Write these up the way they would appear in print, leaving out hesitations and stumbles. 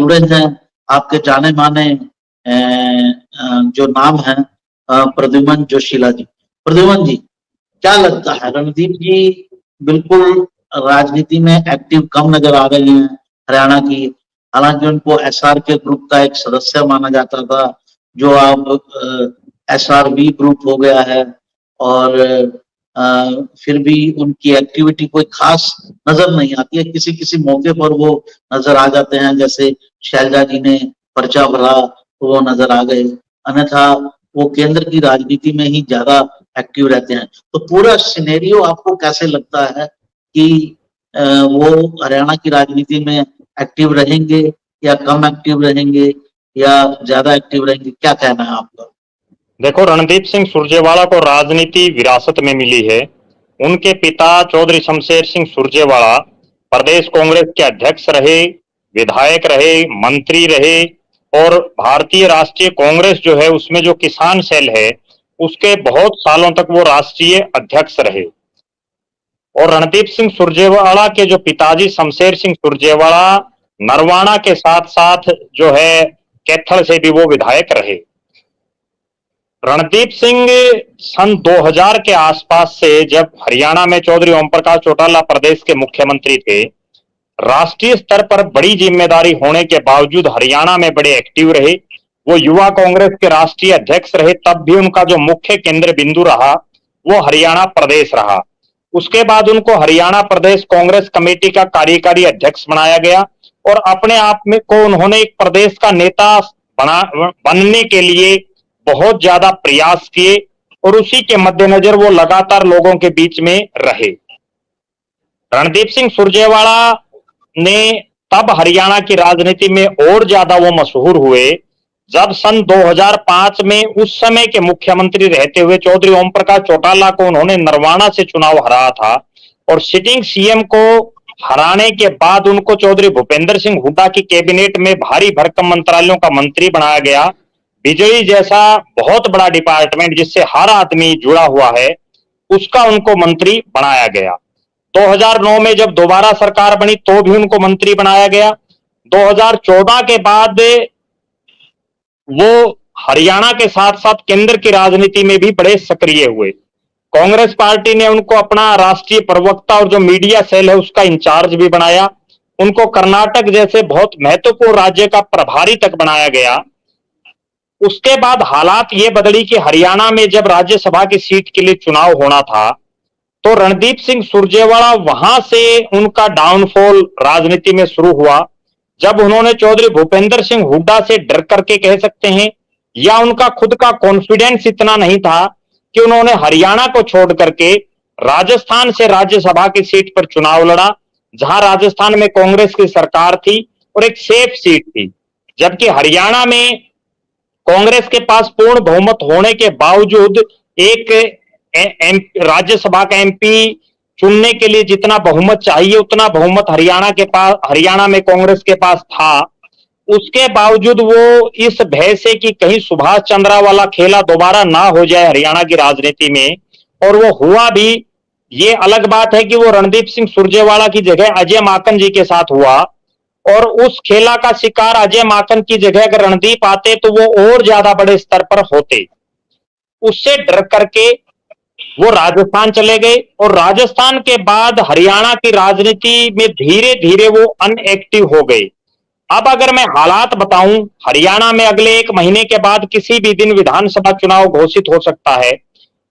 जुड़े हैं आपके जाने माने जो नाम है प्रद्युमन जोशीला जी। प्रद्युमन जी, क्या लगता है रणदीप जी बिल्कुल राजनीति में एक्टिव कम नजर आ रही हैं हरियाणा की, हालांकि उनको एसआर के ग्रुप का एक सदस्य माना जाता था जो अब एसआरबी ग्रुप हो गया है, और फिर भी उनकी एक्टिविटी कोई खास नजर नहीं आती है। किसी किसी मौके पर वो नजर आ जाते हैं, जैसे शैलजा जी ने पर्चा भरा तो वो नजर आ गए, अन्यथा वो केंद्र की राजनीति में ही ज्यादा एक्टिव रहते हैं। तो पूरा सिनेरियो आपको कैसे लगता है कि वो हरियाणा की राजनीति में एक्टिव रहेंगे या कम एक्टिव रहेंगे या ज्यादा एक्टिव रहेंगे, क्या कहना है आपका? देखो, रणदीप सिंह सुरजेवाला को राजनीति विरासत में मिली है। उनके पिता चौधरी शमशेर सिंह सुरजेवाला प्रदेश कांग्रेस के अध्यक्ष रहे, विधायक रहे, मंत्री रहे, और भारतीय राष्ट्रीय कांग्रेस जो है उसमें जो किसान सेल है उसके बहुत सालों तक वो राष्ट्रीय अध्यक्ष रहे। और रणदीप सिंह सुरजेवाला के जो पिताजी शमशेर सिंह सुरजेवाला नरवाना के साथ साथ जो है कैथल से भी वो विधायक रहे। रणदीप सिंह सन 2000 के आसपास से, जब हरियाणा में चौधरी ओम प्रकाश चौटाला प्रदेश के मुख्यमंत्री थे, राष्ट्रीय स्तर पर बड़ी जिम्मेदारी होने के बावजूद हरियाणा में बड़े एक्टिव रहे। वो युवा कांग्रेस के राष्ट्रीय अध्यक्ष रहे, तब भी उनका जो मुख्य केंद्र बिंदु रहा वो हरियाणा प्रदेश रहा। उसके बाद उनको हरियाणा प्रदेश कांग्रेस कमेटी का कार्यकारी अध्यक्ष बनाया गया और अपने आप में को उन्होंने एक प्रदेश का नेता बनने के लिए बहुत ज्यादा प्रयास किए और उसी के मद्देनजर वो लगातार लोगों के बीच में रहे। रणदीप सिंह सुरजेवाला ने तब हरियाणा की राजनीति में और ज्यादा वो मशहूर हुए जब सन 2005 में उस समय के मुख्यमंत्री रहते हुए चौधरी ओम प्रकाश चौटाला को उन्होंने नरवाना से चुनाव हराया था, और सिटिंग सीएम को हराने के बाद उनको चौधरी भूपेंद्र सिंह हुड्डा की कैबिनेट में भारी भरकम मंत्रालयों का मंत्री बनाया गया। बिजली जैसा बहुत बड़ा डिपार्टमेंट जिससे हर आदमी जुड़ा हुआ है उसका उनको मंत्री बनाया गया। 2009 में जब दोबारा सरकार बनी तो भी उनको मंत्री बनाया गया। 2014 के बाद वो हरियाणा के साथ साथ केंद्र की राजनीति में भी बड़े सक्रिय हुए। कांग्रेस पार्टी ने उनको अपना राष्ट्रीय प्रवक्ता और जो मीडिया सेल है उसका इंचार्ज भी बनाया। उनको कर्नाटक जैसे बहुत महत्वपूर्ण राज्य का प्रभारी तक बनाया गया। उसके बाद हालात ये बदली कि हरियाणा में जब राज्यसभा की सीट के लिए चुनाव होना था तो रणदीप सिंह सुरजेवाला वहां से उनका डाउनफॉल राजनीति में शुरू हुआ, जब उन्होंने चौधरी भूपेंद्र सिंह हुड्डा से डर करके कह सकते हैं, या उनका खुद का कॉन्फिडेंस इतना नहीं था कि उन्होंने हरियाणा को छोड़ करके राजस्थान से राज्यसभा की सीट पर चुनाव लड़ा, जहां राजस्थान में कांग्रेस की सरकार थी और एक सेफ सीट थी, जबकि हरियाणा में कांग्रेस के पास पूर्ण बहुमत होने के बावजूद एक राज्यसभा का एमपी चुनने के लिए जितना बहुमत चाहिए उतना बहुमत हरियाणा में कांग्रेस के पास था। उसके बावजूद वो इस भय से कि कहीं सुभाष चंद्रा वाला खेला दोबारा ना हो जाए हरियाणा की राजनीति में, और वो हुआ भी। ये अलग बात है कि वो रणदीप सिंह सुरजेवाला की जगह अजय माकन जी के साथ हुआ, और उस खेला का शिकार अजय माकन की जगह अगर रणदीप आते तो वो और ज्यादा बड़े स्तर पर होते। उससे डर करके वो राजस्थान चले गए, और राजस्थान के बाद हरियाणा की राजनीति में धीरे धीरे वो अनएक्टिव हो गए। अब अगर मैं हालात बताऊं, हरियाणा में अगले 1 महीने के बाद किसी भी दिन विधानसभा चुनाव घोषित हो सकता है।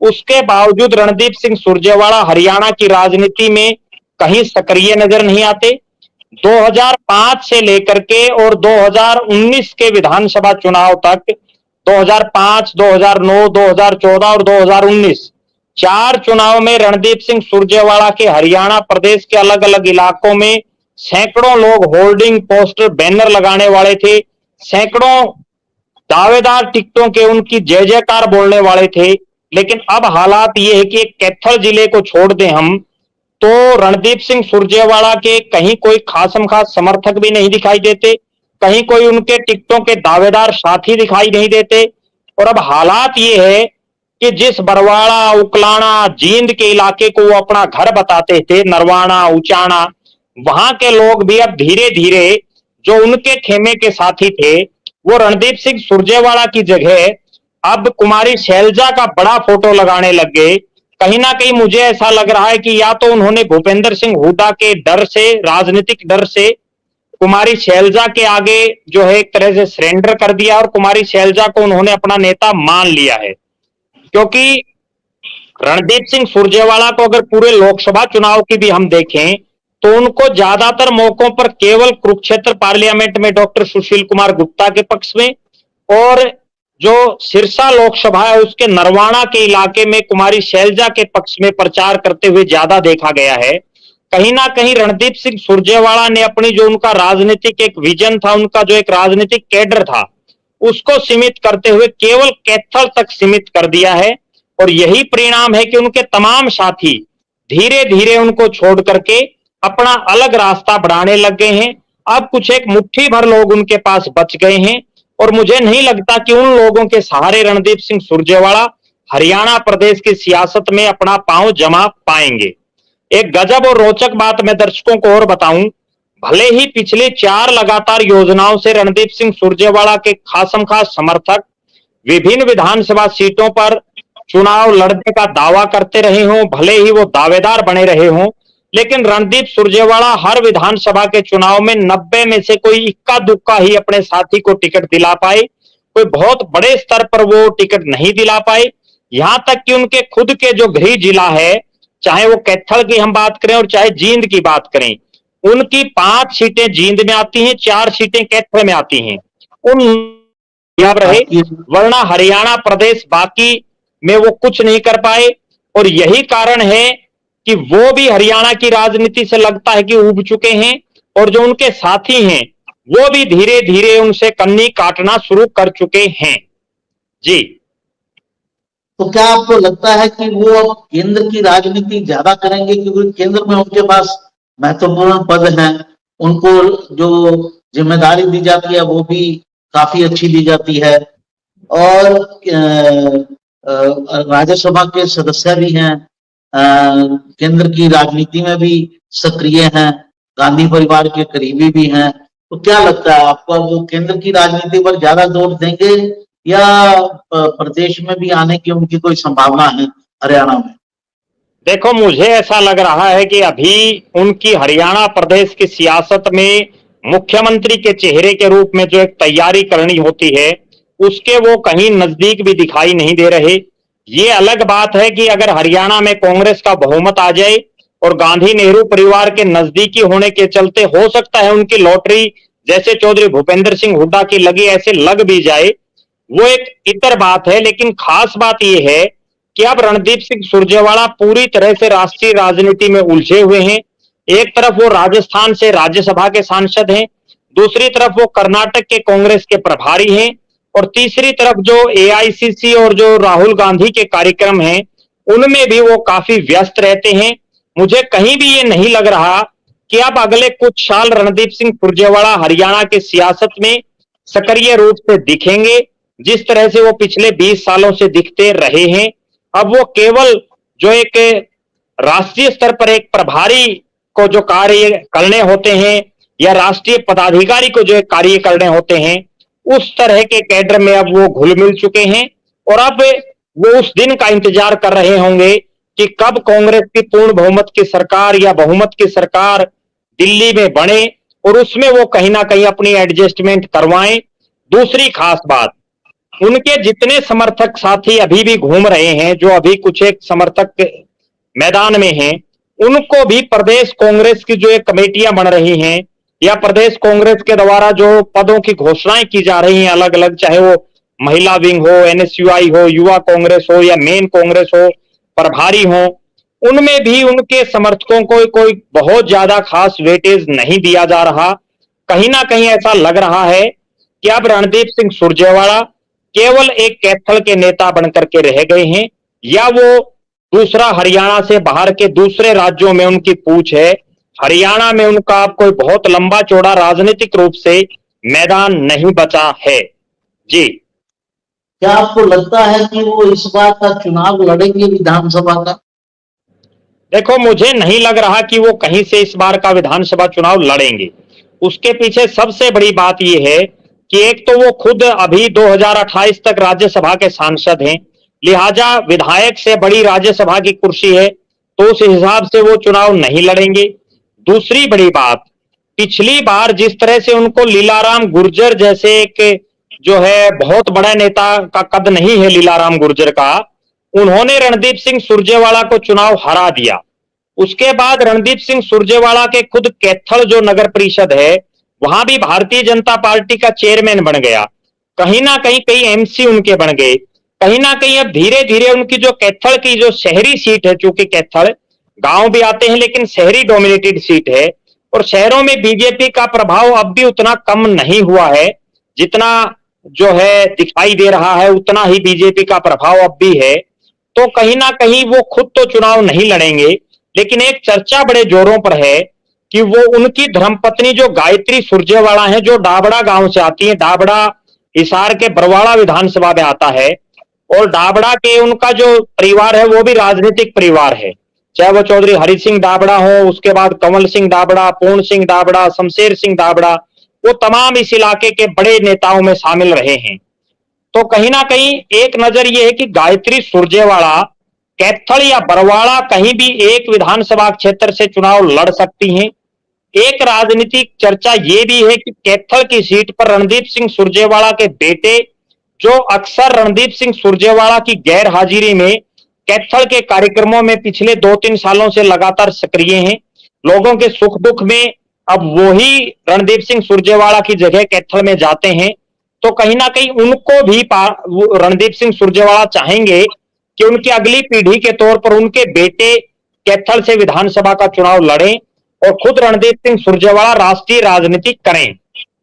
उसके बावजूद रणदीप सिंह सुरजेवाला हरियाणा की राजनीति में कहीं सक्रिय नजर नहीं आते। 2005 से लेकर के और 2019 के विधानसभा चुनाव तक, 2005, 2009, 2014 और 2019 4 चुनाव में रणदीप सिंह सुरजेवाला के हरियाणा प्रदेश के अलग अलग इलाकों में सैकड़ों लोग होर्डिंग, पोस्टर, बैनर लगाने वाले थे। सैकड़ों दावेदार टिकटों के उनकी जय जयकार बोलने वाले थे। लेकिन अब हालात ये है कि कैथल जिले को छोड़ दें हम तो रणदीप सिंह सुरजेवाला के कहीं कोई खासम खास समर्थक भी नहीं दिखाई देते, कहीं कोई उनके टिकटों के दावेदार साथी दिखाई नहीं देते। और अब हालात ये है कि जिस बरवाड़ा, उकलाना, जींद के इलाके को वो अपना घर बताते थे, नरवाना, उचाना, वहां के लोग भी अब धीरे धीरे जो उनके खेमे के साथी थे, वो रणदीप सिंह सुरजेवाला की जगह अब कुमारी शैलजा का बड़ा फोटो लगाने लग गए। कहीं ना कहीं मुझे ऐसा लग रहा है कि या तो उन्होंने भूपेंद्र सिंह हुड्डा के डर से, राजनीतिक डर से कुमारी शैलजा के आगे जो है एक तरह से सरेंडर कर दिया और कुमारी शैलजा को उन्होंने अपना नेता मान लिया है। क्योंकि रणदीप सिंह सुरजेवाला को अगर पूरे लोकसभा चुनाव की भी हम देखें तो उनको ज्यादातर मौकों पर केवल कुरुक्षेत्र पार्लियामेंट में डॉक्टर सुशील कुमार गुप्ता के पक्ष में और जो सिरसा लोकसभा है उसके नरवाना के इलाके में कुमारी शैलजा के पक्ष में प्रचार करते हुए ज्यादा देखा गया है। कहीं ना कहीं रणदीप सिंह सुरजेवाला ने अपनी जो उनका राजनीतिक एक विजन था, उनका जो एक राजनीतिक कैडर था, उसको सीमित करते हुए केवल कैथल तक सीमित कर दिया है। और यही परिणाम है कि उनके तमाम साथी धीरे धीरे उनको छोड़ करके अपना अलग रास्ता बढ़ाने लग गए हैं। अब कुछ एक मुट्ठी भर लोग उनके पास बच गए हैं और मुझे नहीं लगता कि उन लोगों के सहारे रणदीप सिंह सुरजेवाला हरियाणा प्रदेश की सियासत में अपना पांव जमा पाएंगे। एक गजब और रोचक बात मैं दर्शकों को और बताऊं, भले ही पिछले 4 लगातार योजनाओं से रणदीप सिंह सुरजेवाला के खासम खास समर्थक विभिन्न विधानसभा सीटों पर चुनाव लड़ने का दावा करते रहे हों, भले ही वो दावेदार बने रहे हों, लेकिन रणदीप सुरजेवाला हर विधानसभा के चुनाव में 90 में से कोई इक्का दुक्का ही अपने साथी को टिकट दिला पाए। कोई बहुत बड़े स्तर पर वो टिकट नहीं दिला पाए। यहां तक कि उनके खुद के जो गृह जिला है, चाहे वो कैथल की हम बात करें और चाहे जींद की बात करें, उनकी 5 सीटें जींद में आती हैं, 4 सीटें कैथल में आती हैं। उन याद रहे, वरना हरियाणा प्रदेश बाकी में वो कुछ नहीं कर पाए। और यही कारण है कि वो भी हरियाणा की राजनीति से लगता है कि उब चुके हैं और जो उनके साथी हैं वो भी धीरे धीरे उनसे कन्नी काटना शुरू कर चुके हैं। जी, तो क्या आपको लगता है कि वो अब केंद्र की राजनीति ज्यादा करेंगे, क्योंकि केंद्र में उनके पास महत्वपूर्ण पद हैं, उनको जो जिम्मेदारी दी जाती है वो भी काफी अच्छी दी जाती है और राज्यसभा के सदस्य भी हैं, केंद्र की राजनीति में भी सक्रिय हैं, गांधी परिवार के करीबी भी हैं। तो क्या लगता है आपको, वो केंद्र की राजनीति पर ज्यादा जोर देंगे या प्रदेश में भी आने की उनकी कोई संभावना है हरियाणा में? देखो मुझे ऐसा लग रहा है कि अभी उनकी हरियाणा प्रदेश की सियासत में मुख्यमंत्री के चेहरे के रूप में जो एक तैयारी करनी होती है उसके वो कहीं नजदीक भी दिखाई नहीं दे रहे। ये अलग बात है कि अगर हरियाणा में कांग्रेस का बहुमत आ जाए और गांधी नेहरू परिवार के नजदीकी होने के चलते हो सकता है उनकी लॉटरी जैसे चौधरी भूपेंद्र सिंह हुड्डा की लगी ऐसे लग भी जाए, वो एक इतर बात है। लेकिन खास बात यह है कि अब रणदीप सिंह सुरजेवाला पूरी तरह से राष्ट्रीय राजनीति में उलझे हुए हैं। एक तरफ वो राजस्थान से राज्यसभा के सांसद हैं, दूसरी तरफ वो कर्नाटक के कांग्रेस के प्रभारी हैं और तीसरी तरफ जो एआईसीसी और जो राहुल गांधी के कार्यक्रम हैं उनमें भी वो काफी व्यस्त रहते हैं। मुझे कहीं भी ये नहीं लग रहा कि अब अगले कुछ साल रणदीप सिंह सुरजेवाला हरियाणा की सियासत में सक्रिय रूप से दिखेंगे जिस तरह से वो पिछले 20 सालों से दिखते रहे हैं। अब वो केवल जो एक राष्ट्रीय स्तर पर एक प्रभारी को जो कार्य करने होते हैं या राष्ट्रीय पदाधिकारी को जो कार्य करने होते हैं उस तरह के कैडर में अब वो घुल मिल चुके हैं और अब वो उस दिन का इंतजार कर रहे होंगे कि कब कांग्रेस की पूर्ण बहुमत की सरकार या बहुमत की सरकार दिल्ली में बने और उसमें वो कहीं ना कहीं अपनी एडजस्टमेंट करवाएं। दूसरी खास बात, उनके जितने समर्थक साथी अभी भी घूम रहे हैं, जो अभी कुछ एक समर्थक मैदान में हैं, उनको भी प्रदेश कांग्रेस की जो एक कमेटियां बन रही हैं या प्रदेश कांग्रेस के द्वारा जो पदों की घोषणाएं की जा रही हैं अलग अलग, चाहे वो महिला विंग हो, एनएसयूआई हो, युवा कांग्रेस हो या मेन कांग्रेस हो, प्रभारी हो, उनमें भी उनके समर्थकों को कोई बहुत ज्यादा खास वेटेज नहीं दिया जा रहा। कहीं ना कहीं ऐसा लग रहा है कि अब रणदीप सिंह सुरजेवाला केवल एक कैथल के नेता बनकर के रह गए हैं या वो दूसरा हरियाणा से बाहर के दूसरे राज्यों में उनकी पूछ है। हरियाणा में उनका अब कोई बहुत लंबा चौड़ा राजनीतिक रूप से मैदान नहीं बचा है। जी, क्या आपको लगता है कि वो इस बार का चुनाव लड़ेंगे विधानसभा का? देखो मुझे नहीं लग रहा कि वो कहीं से इस बार का विधानसभा चुनाव लड़ेंगे। उसके पीछे सबसे बड़ी बात यह है कि एक तो वो खुद अभी 2028 तक राज्यसभा के सांसद हैं, लिहाजा विधायक से बड़ी राज्यसभा की कुर्सी है, तो उस हिसाब से वो चुनाव नहीं लड़ेंगे। दूसरी बड़ी बात, पिछली बार जिस तरह से उनको लीलाराम गुर्जर जैसे एक जो है बहुत बड़ा नेता का कद नहीं है लीलाराम गुर्जर का, उन्होंने रणदीप सिंह सुरजेवाला को चुनाव हरा दिया। उसके बाद रणदीप सिंह सुरजेवाला के खुद कैथल जो नगर परिषद है, वहां भी भारतीय जनता पार्टी का चेयरमैन बन गया। कहीं ना कहीं कई एमसी उनके बन गए। कहीं ना कहीं अब धीरे धीरे उनकी जो कैथल की जो शहरी सीट है, चूंकि कैथल गांव भी आते हैं लेकिन शहरी डोमिनेटेड सीट है, और शहरों में बीजेपी का प्रभाव अब भी उतना कम नहीं हुआ है, जितना जो है दिखाई दे रहा है उतना ही बीजेपी का प्रभाव अब भी है। तो कहीं ना कहीं वो खुद तो चुनाव नहीं लड़ेंगे, लेकिन एक चर्चा बड़े जोरों पर है कि वो उनकी धर्मपत्नी जो गायत्री सुरजेवाला है, जो डाबड़ा गांव से आती है, डाबड़ा हिसार के बरवाड़ा विधानसभा में आता है, और डाबड़ा के उनका जो परिवार है वो भी राजनीतिक परिवार है, चाहे वो चौधरी हरि सिंह डाबड़ा हो, उसके बाद कंवल सिंह डाबड़ा, पूर्ण सिंह डाबड़ा, शमशेर सिंह डाबड़ा, वो तमाम इस इलाके के बड़े नेताओं में शामिल रहे हैं। तो कहीं ना कहीं एक नजर यह है कि गायत्री सुरजेवाला कैथल या बरवाड़ा कहीं भी एक विधानसभा क्षेत्र से चुनाव लड़ सकती हैं। एक राजनीतिक चर्चा ये भी है कि कैथल की सीट पर रणदीप सिंह सुरजेवाला के बेटे, जो अक्सर रणदीप सिंह सुरजेवाला की गैर हाजिरी में कैथल के कार्यक्रमों में पिछले 2-3 सालों से लगातार सक्रिय हैं, लोगों के सुख दुख में अब वो ही रणदीप सिंह सुरजेवाला की जगह कैथल में जाते हैं। तो कहीं ना कहीं उनको भी रणदीप सिंह सुरजेवाला चाहेंगे कि उनकी अगली पीढ़ी के तौर पर उनके बेटे कैथल से विधानसभा का चुनाव लड़ें और खुद रणदीप सिंह सुरजेवाला राष्ट्रीय राजनीति करें।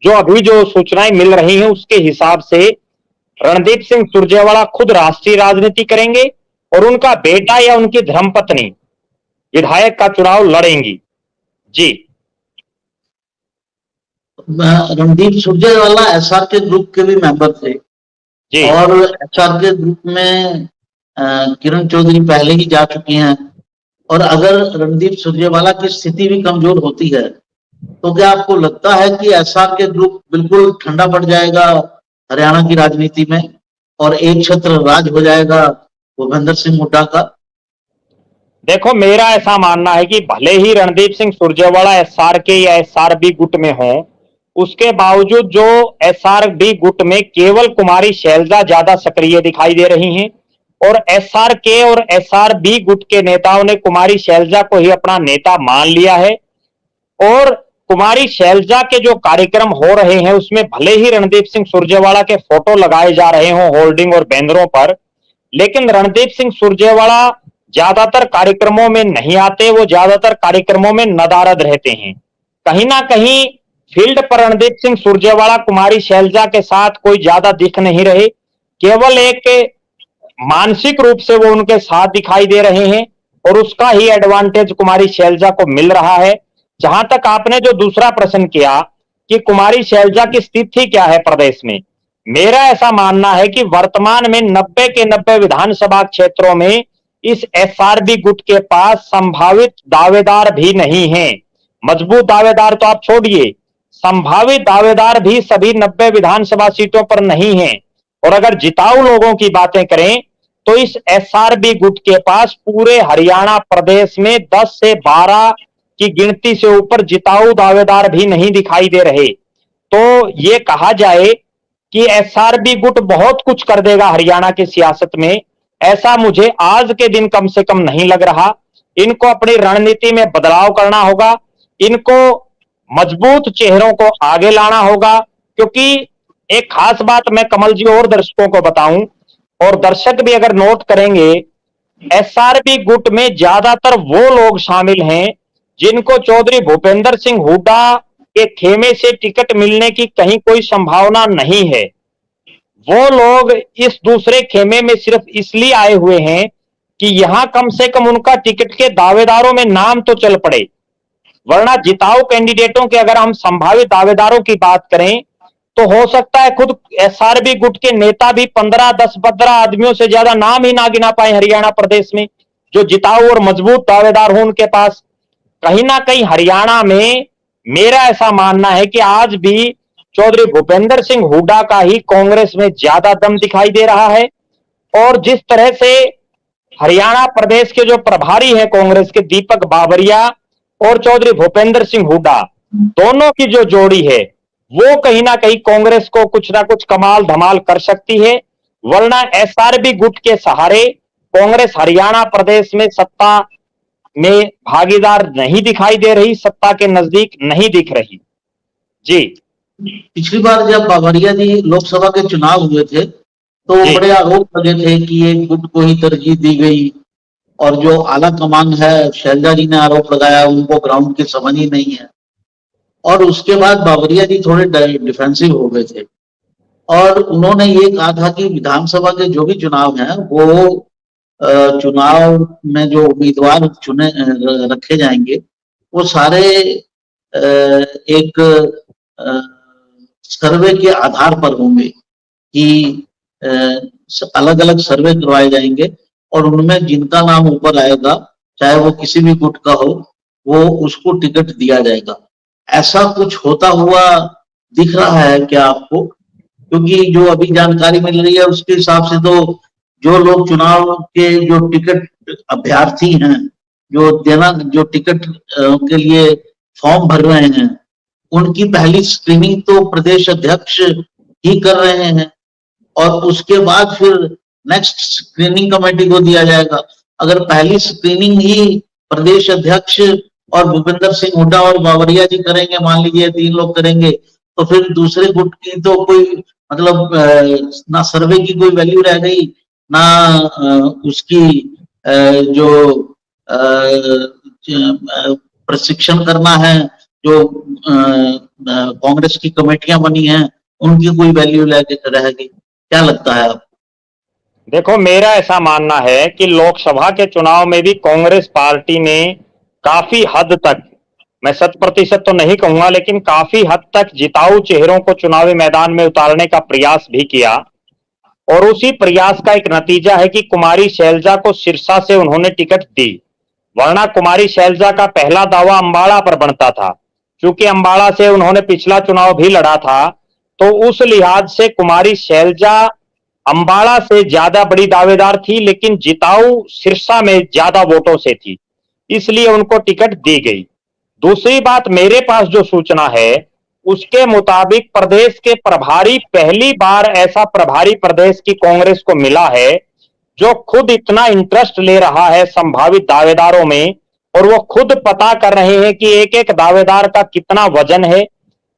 जो अभी जो सूचनाएं मिल रही हैं उसके हिसाब से रणदीप सिंह सुरजेवाला खुद राष्ट्रीय राजनीति करेंगे और उनका बेटा या उनकी धर्मपत्नी विधायक का चुनाव लड़ेंगी। जी, रणदीप सुरजेवाला एसआर के ग्रुप के भी मेंबर थे जी, और एसआर के ग्रुप में किरण चौधरी पहले ही जा चुकी हैं, और अगर रणदीप सुरजेवाला की स्थिति भी कमजोर होती है तो क्या आपको लगता है कि एसआर के ग्रुप बिल्कुल ठंडा पड़ जाएगा हरियाणा की राजनीति में और एक छत्र राज हो जाएगा भूपेंद्र सिंह हुड्डा का? देखो मेरा ऐसा मानना है कि भले ही रणदीप सिंह सुरजेवाला एसआर के या एसआरबी गुट में हो, उसके बावजूद जो एसआरबी गुट में केवल कुमारी शैलजा ज्यादा सक्रिय दिखाई दे रही हैं, और एसआर के और एसआरबी गुट के नेताओं ने कुमारी शैलजा को ही अपना नेता मान लिया है। और कुमारी शैलजा के जो कार्यक्रम हो रहे हैं उसमें भले ही रणदीप सिंह सुरजेवाला के फोटो लगाए जा रहे हों होर्डिंग और बैनरों पर, लेकिन रणदीप सिंह सुरजेवाला ज्यादातर कार्यक्रमों में नहीं आते, वो ज्यादातर कार्यक्रमों में नदारद रहते हैं। कहीं ना कहीं फील्ड पर रणदीप सिंह सुरजेवाला कुमारी शैलजा के साथ कोई ज्यादा दिख नहीं रहे, केवल एक मानसिक रूप से वो उनके साथ दिखाई दे रहे हैं और उसका ही एडवांटेज कुमारी शैलजा को मिल रहा है। जहां तक आपने जो दूसरा प्रश्न किया कि कुमारी शैलजा की स्थिति क्या है प्रदेश में, मेरा ऐसा मानना है कि वर्तमान में 90 के 90 विधानसभा क्षेत्रों में इस एसआरबी गुट के पास संभावित दावेदार भी नहीं है। मजबूत दावेदार तो आप छोड़िए, संभावित दावेदार भी सभी 90 विधानसभा सीटों पर नहीं है। और अगर जिताऊ लोगों की बातें करें तो इस एसआरबी गुट के पास पूरे हरियाणा प्रदेश में 10 से 12 की गिनती से ऊपर जिताऊ दावेदार भी नहीं दिखाई दे रहे। तो ये कहा जाए कि एसआरबी गुट बहुत कुछ कर देगा हरियाणा की सियासत में, ऐसा मुझे आज के दिन कम से कम नहीं लग रहा। इनको अपनी रणनीति में बदलाव करना होगा, इनको मजबूत चेहरों को आगे लाना होगा, क्योंकि एक खास बात मैं कमल जी और दर्शकों को बताऊं, और दर्शक भी अगर नोट करेंगे, एसआरबी गुट में ज्यादातर वो लोग शामिल हैं जिनको चौधरी भूपेंद्र सिंह हुड्डा के खेमे से टिकट मिलने की कहीं कोई संभावना नहीं है। वो लोग इस दूसरे खेमे में सिर्फ इसलिए आए हुए हैं कि यहां कम से कम उनका टिकट के दावेदारों में नाम तो चल पड़े, वरना जिताऊ कैंडिडेटों के अगर हम संभावित दावेदारों की बात करें तो हो सकता है खुद एसआरबी गुट के नेता भी 15, 10, 15 आदमियों से ज्यादा नाम ही ना गिना पाए हरियाणा प्रदेश में, जो जिताऊ और मजबूत दावेदार हो उनके पास। कहीं ना कहीं हरियाणा में मेरा ऐसा मानना है कि आज भी चौधरी भूपेंद्र सिंह हुड्डा का ही कांग्रेस में ज्यादा दम दिखाई दे रहा है। और जिस तरह से हरियाणा प्रदेश के जो प्रभारी हैं कांग्रेस के, दीपक बाबरिया और चौधरी भूपेंद्र सिंह हुड्डा, दोनों की जो जोड़ी है वो कहीं ना कहीं कांग्रेस को कुछ ना कुछ कमाल धमाल कर सकती है। वरना एसआरबी गुट के सहारे कांग्रेस हरियाणा प्रदेश में सत्ता में भागीदार नहीं दिखाई दे रही, सत्ता के नजदीक नहीं दिख रही। जी पिछली बार जब बावरिया जी लोकसभा के चुनाव हुए थे तो जी बड़े आरोप लगे थे कि एक गुट को ही तरजीह दी गई, और जो आला कमान है शैलजा जी ने आरोप लगाया उनको ग्राउंड की समझ ही नहीं है। और उसके बाद बावरिया जी थोड़े डिफेंसिव हो गए थे और उन्होंने ये कहा था कि विधानसभा के जो भी चुनाव हैं वो चुनाव में जो उम्मीदवार चुने रखे जाएंगे वो सारे एक सर्वे के आधार पर होंगे कि अलग अलग सर्वे करवाए जाएंगे और उनमें जिनका नाम ऊपर आएगा चाहे वो किसी भी गुट का हो वो उसको टिकट दिया जाएगा। ऐसा कुछ होता हुआ दिख रहा है क्या आपको? क्योंकि जो अभी जानकारी मिल रही है उसके हिसाब से तो जो लोग चुनाव के जो टिकट अभ्यर्थी हैं जो टिकट के लिए फॉर्म भर रहे हैं उनकी पहली स्क्रीनिंग तो प्रदेश अध्यक्ष ही कर रहे हैं और उसके बाद फिर नेक्स्ट स्क्रीनिंग कमेटी को दिया जाएगा। अगर पहली स्क्रीनिंग ही प्रदेश अध्यक्ष और भूपेंद्र सिंह हुड्डा और बावरिया जी करेंगे, मान लीजिए 3 लोग करेंगे, तो फिर दूसरे गुट की तो कोई मतलब ना सर्वे की कोई वैल्यू रह गई ना उसकी जो प्रशिक्षण करना है जो कांग्रेस की कमेटियां बनी हैं उनकी कोई वैल्यू रह गई। क्या लगता है आपको? देखो, मेरा ऐसा मानना है कि लोकसभा के चुनाव में भी कांग्रेस पार्टी ने काफी हद तक, मैं 100% तो नहीं कहूंगा लेकिन काफी हद तक जिताऊ चेहरों को चुनावी मैदान में उतारने का प्रयास भी किया। और उसी प्रयास का एक नतीजा है कि कुमारी शैलजा को सिरसा से उन्होंने टिकट दी। वरना कुमारी शैलजा का पहला दावा अंबाला पर बनता था। क्योंकि अंबाला से उन्होंने पिछला चुनाव भी लड़ा था, तो उस लिहाज से कुमारी शैलजा अंबाला से ज्यादा बड़ी दावेदार थी, लेकिन जिताऊ सिरसा में ज्यादा वोटों से थी, इसलिए उनको टिकट दी गई। दूसरी बात, मेरे पास जो सूचना है उसके मुताबिक प्रदेश के प्रभारी, पहली बार ऐसा प्रभारी प्रदेश की कांग्रेस को मिला है जो खुद इतना इंटरेस्ट ले रहा है संभावित दावेदारों में, और वो खुद पता कर रहे हैं कि एक एक दावेदार का कितना वजन है,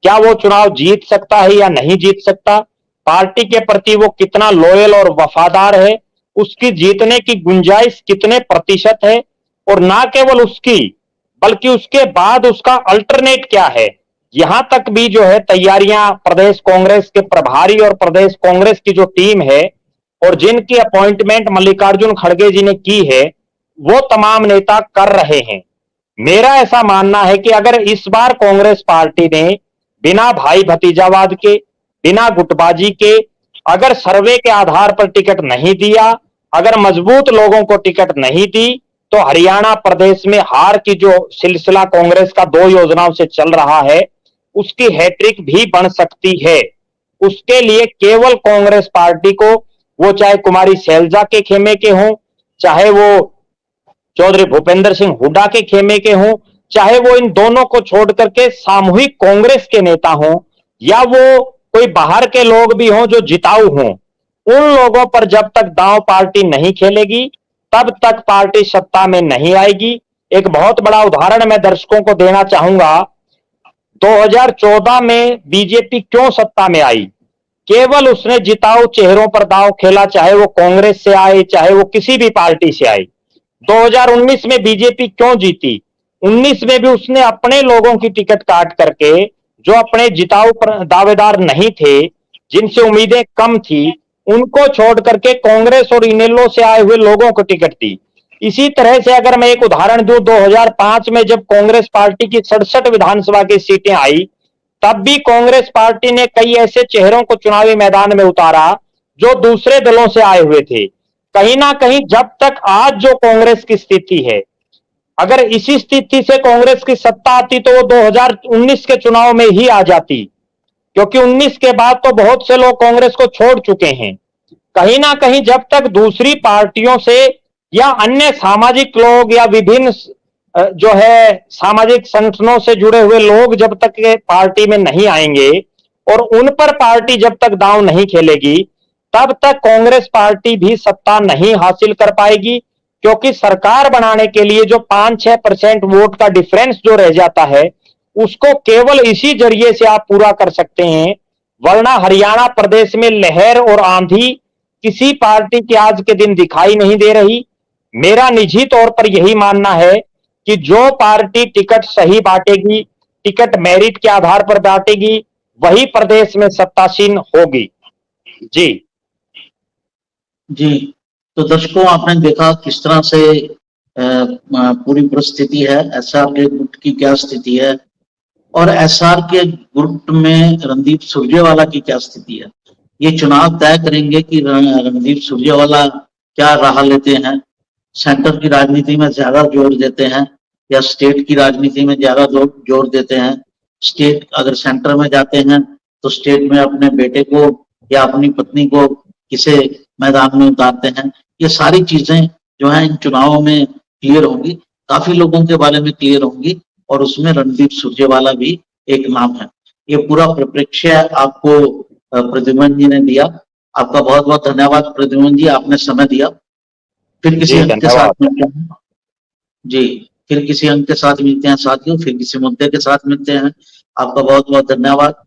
क्या वो चुनाव जीत सकता है या नहीं जीत सकता, पार्टी के प्रति वो कितना लॉयल और वफादार है, उसकी जीतने की गुंजाइश कितने प्रतिशत है, और ना केवल उसकी बल्कि उसके बाद उसका अल्टरनेट क्या है। यहां तक भी जो है तैयारियां प्रदेश कांग्रेस के प्रभारी और प्रदेश कांग्रेस की जो टीम है और जिनकी अपॉइंटमेंट मल्लिकार्जुन खड़गे जी ने की है वो तमाम नेता कर रहे हैं। मेरा ऐसा मानना है कि अगर इस बार कांग्रेस पार्टी ने बिना भाई भतीजावाद के, बिना गुटबाजी के, अगर सर्वे के आधार पर टिकट नहीं दिया, अगर मजबूत लोगों को टिकट नहीं दी, तो हरियाणा प्रदेश में हार की जो सिलसिला कांग्रेस का 2 योजनाओं से चल रहा है उसकी हैट्रिक भी बन सकती है। उसके लिए केवल कांग्रेस पार्टी को, वो चाहे कुमारी शैलजा के खेमे के हों, चाहे वो चौधरी भूपेंद्र सिंह हुड्डा के खेमे के हों, चाहे वो इन दोनों को छोड़ करके सामूहिक कांग्रेस के नेता हों, या वो कोई बाहर के लोग भी हों जो जिताऊ हों, उन लोगों पर जब तक दांव पार्टी नहीं खेलेगी तब तक पार्टी सत्ता में नहीं आएगी। एक बहुत बड़ा उदाहरण मैं दर्शकों को देना चाहूंगा। 2014 में बीजेपी क्यों सत्ता में आई? केवल उसने जिताऊ चेहरों पर दांव खेला, चाहे वो कांग्रेस से आए चाहे वो किसी भी पार्टी से आए। 2019 में बीजेपी क्यों जीती? 19 में भी उसने अपने लोगों की टिकट काट करके, जो अपने जिताऊ दावेदार नहीं थे, जिनसे उम्मीदें कम थी, उनको छोड़ करके कांग्रेस और इनेलो से आए हुए लोगों को टिकट दी। इसी तरह से अगर मैं एक उदाहरण दूं, 2005 में जब कांग्रेस पार्टी की 67 विधानसभा की सीटें आई, तब भी कांग्रेस पार्टी ने कई ऐसे चेहरों को चुनावी मैदान में उतारा जो दूसरे दलों से आए हुए थे। कहीं ना कहीं जब तक आज जो कांग्रेस की स्थिति है, अगर इसी स्थिति से कांग्रेस की सत्ता आती तो वो 2019 के चुनाव में ही आ जाती, क्योंकि 19 के बाद तो बहुत से लोग कांग्रेस को छोड़ चुके हैं। कहीं ना कहीं जब तक दूसरी पार्टियों से या अन्य सामाजिक लोग या विभिन्न जो है सामाजिक संगठनों से जुड़े हुए लोग जब तक के पार्टी में नहीं आएंगे और उन पर पार्टी जब तक दांव नहीं खेलेगी, तब तक कांग्रेस पार्टी भी सत्ता नहीं हासिल कर पाएगी। क्योंकि सरकार बनाने के लिए जो 5-6% वोट का डिफरेंस जो रह जाता है, उसको केवल इसी जरिए से आप पूरा कर सकते हैं, वरना हरियाणा प्रदेश में लहर और आंधी किसी पार्टी की आज के दिन दिखाई नहीं दे रही। मेरा निजी तौर पर यही मानना है कि जो पार्टी टिकट सही बांटेगी, टिकट मेरिट के आधार पर बांटेगी, वही प्रदेश में सत्तासीन होगी। जी जी। तो दर्शकों, आपने देखा किस तरह से पूरी परिस्थिति है, एसआर के गुट की क्या स्थिति है और एसआर के गुट में रणदीप सुरजेवाला की क्या स्थिति है। ये चुनाव तय करेंगे कि रणदीप सुरजेवाला क्या राह लेते हैं, सेंटर की राजनीति में ज्यादा जोर देते हैं या स्टेट की राजनीति में ज्यादा जोर देते हैं। स्टेट अगर सेंटर में जाते हैं तो स्टेट में अपने बेटे को या अपनी पत्नी को किसे मैदान में उतारते हैं। ये सारी चीजें जो है इन चुनावों में क्लियर होंगी, काफी लोगों के बारे में क्लियर होंगी और उसमें रणदीप सुरजेवाला भी एक नाम है। ये पूरा परिप्रेक्ष्य आपको प्रद्युमन जी ने दिया। आपका बहुत बहुत धन्यवाद प्रद्युमन जी, आपने समय दिया। फिर किसी अंक के साथ मिलते हैं जी, फिर किसी अंक के साथ मिलते हैं साथियों, फिर किसी मुद्दे के साथ मिलते हैं। आपका बहुत बहुत धन्यवाद।